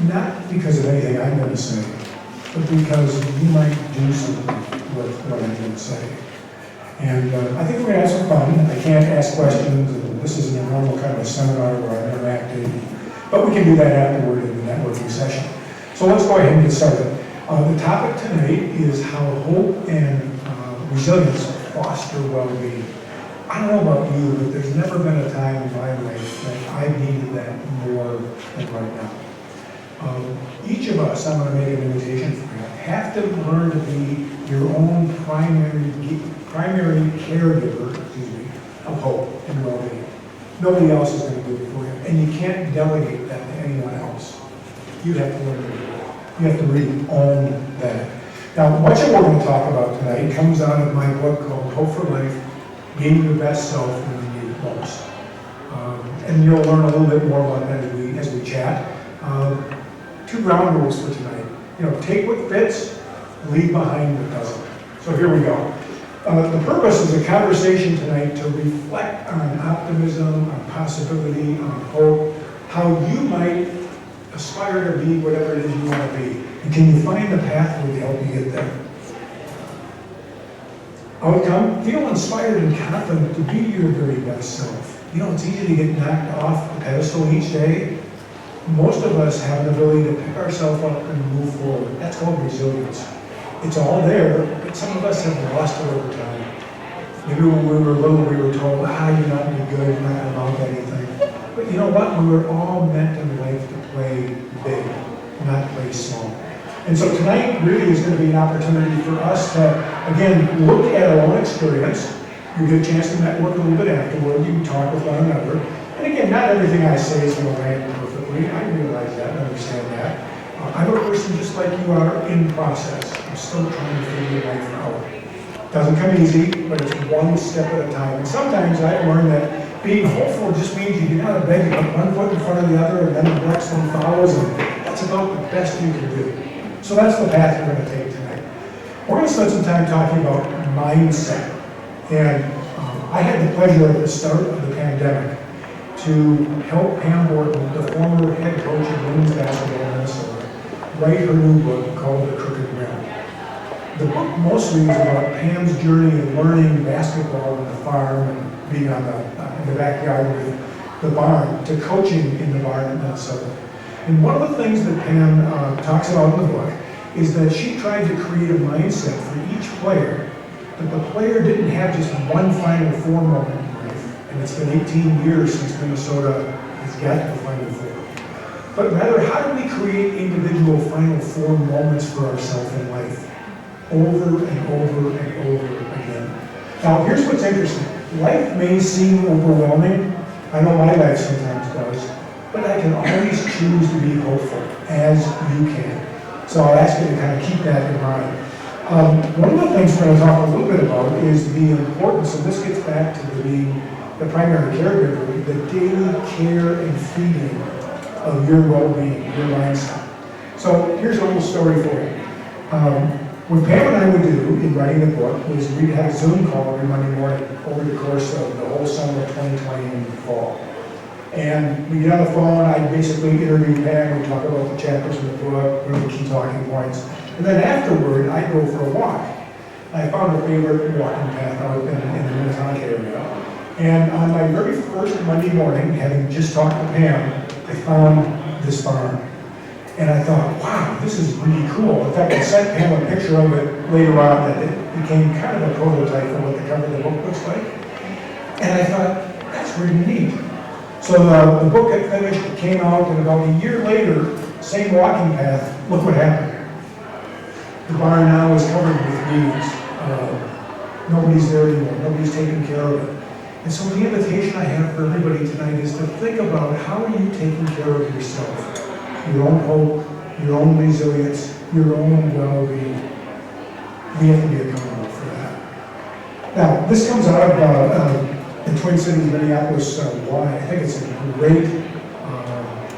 Not because of anything I'm going to say, but because you might do something with what I'm going to say. And I think we're going to have some fun. I can't ask questions, and this isn't a normal kind of a seminar where I'm interacting, but we can do that afterward in the networking session. So let's go ahead and get started. The topic tonight is how hope and resilience foster well-being. I don't know about you, but there's never been a time in my life that I've needed that more than right now. Each of us, I'm going to make an invitation for you, have to learn to be your own primary caregiver, of hope and well-being. Nobody else is going to do it for you, and you can't delegate that to anyone else. You have to learn to do it. You have to really own that. Now, much of what we're going to talk about tonight comes out of my book called Hope for Life, Being Your Best Self When You Need It Most. And you'll learn a little bit more about that as we chat. Two ground rules for tonight. Take what fits, leave behind what doesn't. So here we go. The purpose is a conversation tonight to reflect on optimism, on possibility, on hope, how you might aspire to be whatever it is you want to be. And can you find the pathway to help you get there? Outcome, feel inspired and confident to be your very best self. It's easy to get knocked off the pedestal each day. Most of us have an ability to pick ourselves up and move forward. That's called resilience. It's all there, but some of us have lost it over time. Maybe when we were little, we were told, you're not any good, you're not going to amount to anything. But you know what? We were all meant in life to play big, not play small. And so tonight really is going to be an opportunity for us to, again, look at our own experience. You get a chance to network a little bit afterward. You can talk with one another. And again, not everything I say is going to land perfectly. I realize that and understand that. I'm a person just like you are in process. I'm still trying to figure life out. Doesn't come easy, but it's one step at a time. And sometimes I've learned that being hopeful just means you get out of bed, you put one foot in front of the other, and then the next one follows, and that's about the best you can do. So that's the path we're going to take tonight. We're going to spend some time talking about mindset. And I had the pleasure at the start of the pandemic to help Pam Borton, the former head coach of women's basketball in Minnesota, write her new book called The Crooked Rim. The book mostly is about Pam's journey of learning basketball on the farm and being in the backyard with the barn to coaching in the barn in Minnesota. And one of the things that Pam talks about in the book is that she tried to create a mindset for each player that the player didn't have just one Final Four moment in life. And it's been 18 years since Minnesota has got to the Final Four. But rather, how do we create individual Final Four moments for ourselves in life? Over and over and over again. Now, here's what's interesting. Life may seem overwhelming. I know my life sometimes does. But I can always choose to be hopeful, as you can. So I'll ask you to kind of keep that in mind. One of the things we're going to talk a little bit about is the importance, and this gets back to being the primary caregiver, the daily care and feeding of your well-being, your mindset. So here's a little story for you. What Pam and I would do in writing the book was we'd have a Zoom call every Monday morning over the course of the whole summer of 2020 and the fall. And we get on the phone, I'd basically interview Pam, we'd talk about the chapters in the book, what are the key talking points. And then afterward, I'd go for a walk. I found a favorite walking path out in the Minnetonka area. And on my very first Monday morning, having just talked to Pam, I found this barn. And I thought, wow, this is really cool. In fact, I sent Pam a picture of it later on that it became kind of a prototype for what the cover of the book looks like. And I thought, that's really neat. So the book had finished, it came out, and about a year later, same walking path, look what happened. The barn now is covered with weeds. Nobody's there anymore, nobody's taking care of it. And so the invitation I have for everybody tonight is to think about how are you taking care of yourself, your own hope, your own resilience, your own well-being. We have to be accountable for that. Now, this comes out of the Twin Cities, Minneapolis Y. I think it's a great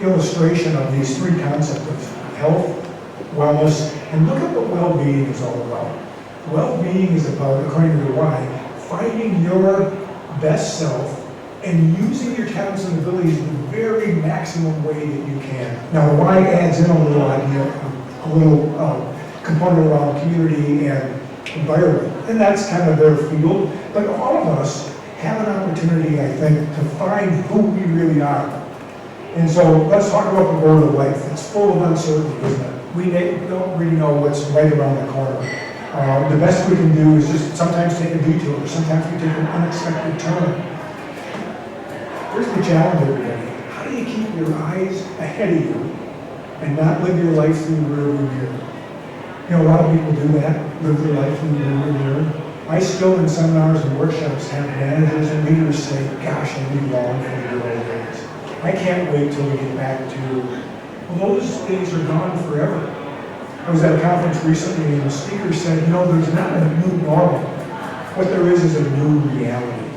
illustration of these three concepts of health, wellness, and look at what well-being is all about. Well-being is about, according to the Y, finding your best self and using your talents and abilities in the very maximum way that you can. Now, the why adds in a little idea, a little component around community and environment, and that's kind of their field. But all of us have an opportunity, I think, to find who we really are. And so let's talk about the road of life. It's full of uncertainty, isn't it? We don't really know what's right around the corner. The best we can do is just sometimes take a detour. Sometimes we take an unexpected turn. Here's the challenge, everybody. How do you keep your eyes ahead of you and not live your life through the rearview mirror? You know, a lot of people do that, live their life through the rearview mirror. I still, in seminars and workshops, have managers and leaders say, gosh, I really long for the good old days. I can't wait till we get back to, well, those days are gone forever. I was at a conference recently and the speaker said, you know, there's not a new normal. What there is a new reality.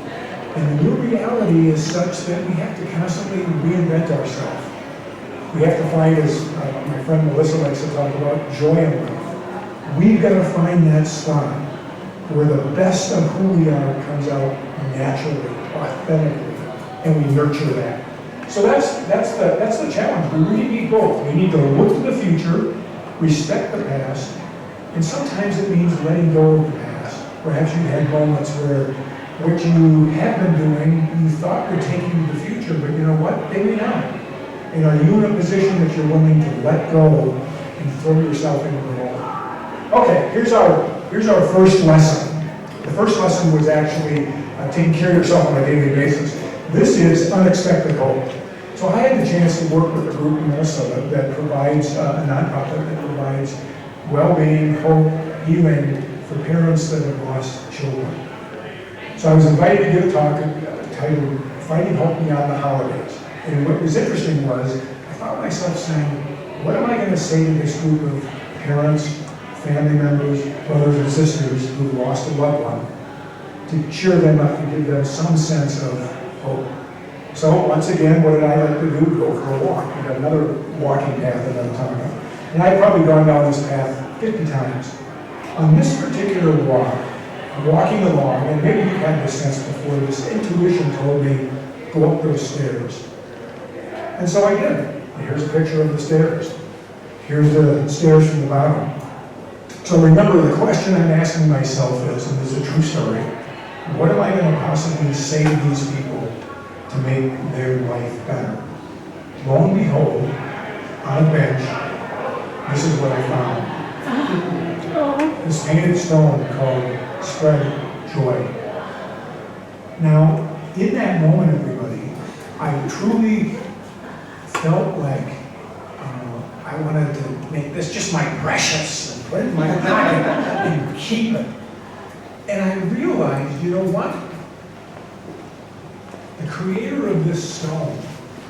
And the new reality is such that we have to constantly reinvent ourselves. We have to find, as my friend Melissa likes to talk about, joy in life. We've got to find that spot where the best of who we are comes out naturally, authentically, and we nurture that. So that's the challenge. We really need both. We need to look to the future, respect the past, and sometimes it means letting go of the past. Perhaps you had moments where what you have been doing, you thought would take you to the future, but you know what? They may not. And are you in a position that you're willing to let go and throw yourself into the role? Okay, here's our first lesson. The first lesson was actually taking care of yourself on a daily basis. This is unexpected hope. So I had the chance to work with a group in Minnesota that provides a nonprofit that provides well-being, hope, healing for parents that have lost children. So I was invited to give a talk titled Finding Hope Beyond the Holidays. And what was interesting was I found myself saying, what am I going to say to this group of parents, family members, brothers and sisters who lost a loved one to cheer them up, to give them some sense of hope. So once again, what did I like to do? Go for a walk. We got another walking path that I'm talking about. And I've probably gone down this path 50 times. On this particular walk, walking along, and maybe you've had this sense before, this intuition told me, go up those stairs. And so I did. And here's a picture of the stairs. Here's the stairs from the bottom. So remember, the question I'm asking myself is, and this is a true story, what am I going to possibly say to these people to make their life better? Lo and behold, on a bench, this is what I found. This painted stone called Spread Joy. Now, in that moment, everybody, I truly felt like I wanted to make this just my precious and put it in my pocket and keep it. And I realized, you know what? The creator of this stone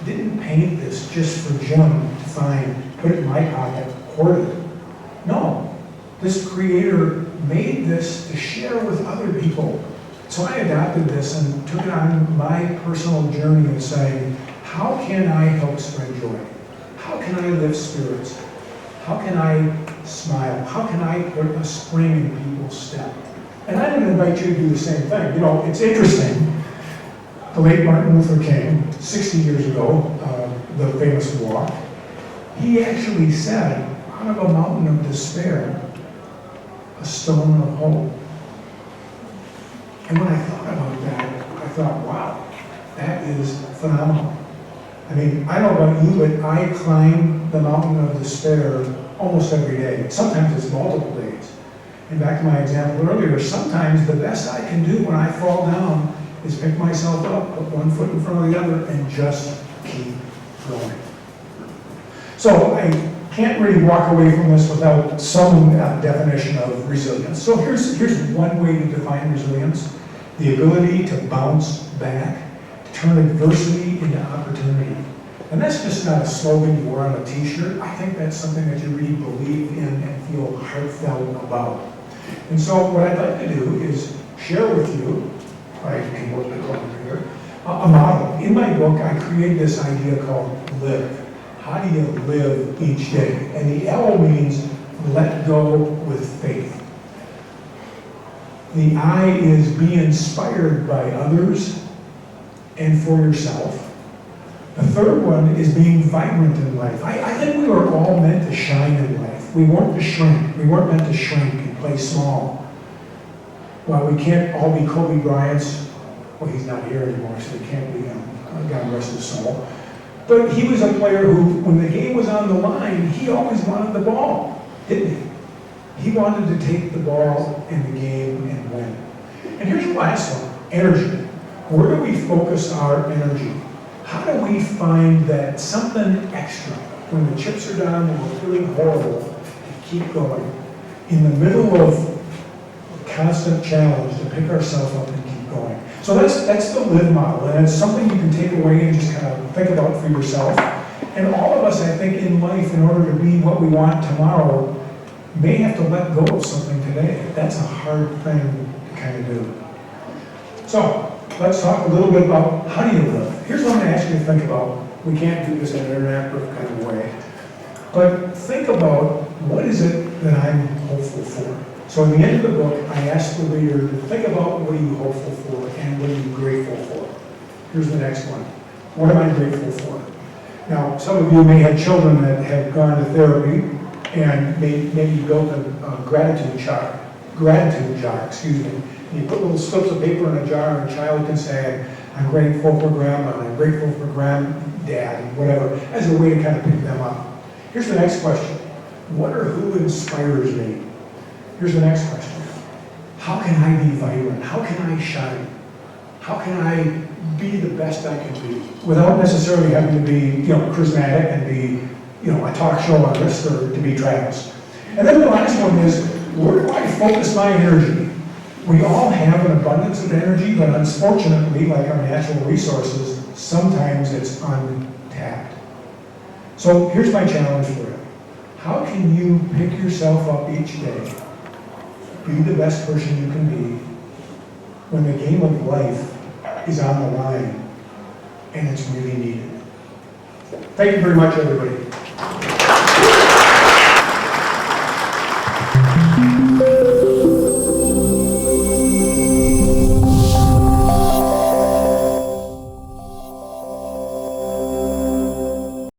didn't paint this just for Jim to find, put it in my pocket, hoard it. No, this creator made this to share with other people. So I adopted this and took it on my personal journey of saying, how can I help spread joy? How can I lift spirits? How can I smile? How can I put a spring in people's step? And I would invite you to do the same thing. You know, it's interesting. The late Martin Luther King, 60 years ago, the famous walk, he actually said, out of a mountain of despair, a stone of hope. And when I thought about that, I thought, wow, that is phenomenal. I mean, I don't know about you, but I climb the mountain of despair almost every day. Sometimes it's multiple days. And back to my example earlier, sometimes the best I can do when I fall down is pick myself up, put one foot in front of the other, and just keep going. So I can't really walk away from this without some definition of resilience. So here's one way to define resilience: the ability to bounce back, to turn adversity into opportunity. And that's just not a slogan you wear on a t-shirt. I think that's something that you really believe in and feel heartfelt about. And so what I'd like to do is share with you, I can work the clock here, a model. In my book, I create this idea called live. How do you live each day? And the L means let go with faith. The I is be inspired by others and for yourself. The third one is being vibrant in life. I think we were all meant to shine in life. We weren't to shrink. We weren't meant to shrink and play small. While we can't all be Kobe Bryant's, well, he's not here anymore, so he can't be him. God rest his soul. But he was a player who, when the game was on the line, he always wanted the ball, didn't he? He wanted to take the ball in the game and win. And here's the last one, energy. Where do we focus our energy? How do we find that something extra when the chips are down and we're feeling horrible to keep going? In the middle of a constant challenge to pick ourselves up and keep going. So that's the live model, and it's something you can take away and just kind of think about for yourself. And all of us, I think, in life, in order to be what we want tomorrow, may have to let go of something today. That's a hard thing to kind of do. So, let's talk a little bit about how do you live. Here's what I'm going to ask you to think about. We can't do this in an interactive kind of way. But think about, what is it that I'm hopeful for? So in the end of the book, I asked the reader to think about what are you hopeful for and what are you grateful for. Here's the next one. What am I grateful for? Now, some of you may have children that have gone to therapy and maybe built a gratitude jar, and you put little slips of paper in a jar and a child can say, I'm grateful for grandma, I'm grateful for granddad, whatever, as a way to kind of pick them up. Here's the next question. What or who inspires me? Here's the next question. How can I be vibrant? How can I shine? How can I be the best I can be? Without necessarily having to be, charismatic and be, a talk show artist or to be Travis. And then the last one is, where do I focus my energy? We all have an abundance of energy, but unfortunately, like our natural resources, sometimes it's untapped. So here's my challenge for you. How can you pick yourself up each day, be the best person you can be, when the game of life is on the line and it's really needed? Thank you very much, everybody.